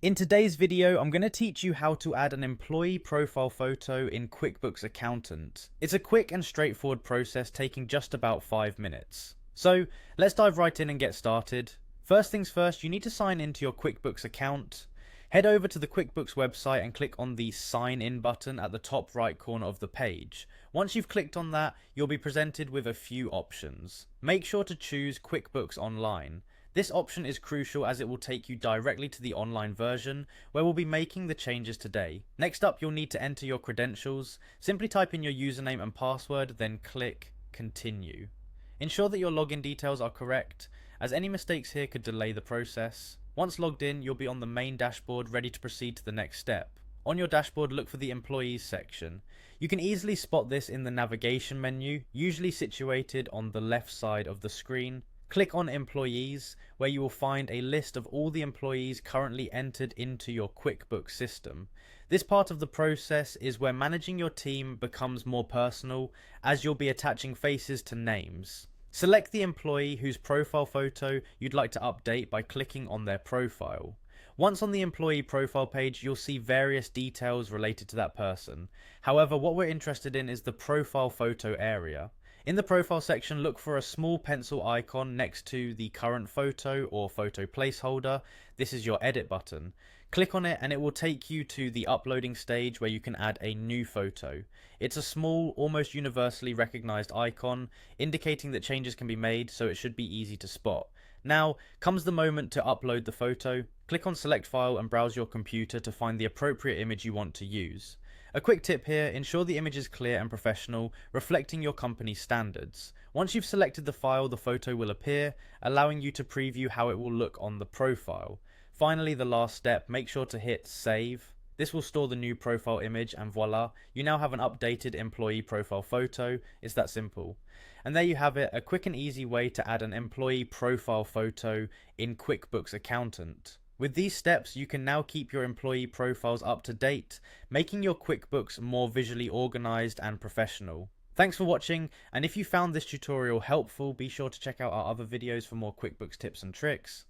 In today's video, I'm going to teach you how to add an employee profile photo in QuickBooks Accountant. It's a quick and straightforward process taking just about 5 minutes. So let's dive right in and get started. First things first, you need to sign into your QuickBooks account. Head over to the QuickBooks website and click on the Sign In button at the top right corner of the page. Once you've clicked on that, you'll be presented with a few options. Make sure to choose QuickBooks Online. This option is crucial as it will take you directly to the online version where we'll be making the changes today. Next up, you'll need to enter your credentials. Simply type in your username and password, then click Continue. Ensure that your login details are correct, as any mistakes here could delay the process. Once logged in, you'll be on the main dashboard ready to proceed to the next step. On your dashboard, look for the Employees section. You can easily spot this in the navigation menu, usually situated on the left side of the screen. Click on Employees, where you will find a list of all the employees currently entered into your QuickBooks system. This part of the process is where managing your team becomes more personal, as you'll be attaching faces to names. Select the employee whose profile photo you'd like to update by clicking on their profile. Once on the employee profile page, you'll see various details related to that person. However, what we're interested in is the profile photo area. In the profile section, look for a small pencil icon next to the current photo or photo placeholder. This is your edit button. Click on it and it will take you to the uploading stage where you can add a new photo. It's a small, almost universally recognized icon, indicating that changes can be made, so it should be easy to spot. Now comes the moment to upload the photo. Click on Select File and browse your computer to find the appropriate image you want to use. A quick tip here, ensure the image is clear and professional, reflecting your company's standards. Once you've selected the file, the photo will appear, allowing you to preview how it will look on the profile. Finally, the last step, make sure to hit Save. This will store the new profile image and voila, you now have an updated employee profile photo. It's that simple. And there you have it, a quick and easy way to add an employee profile photo in QuickBooks Accountant. With these steps, you can now keep your employee profiles up to date, making your QuickBooks more visually organized and professional. Thanks for watching, and if you found this tutorial helpful, be sure to check out our other videos for more QuickBooks tips and tricks.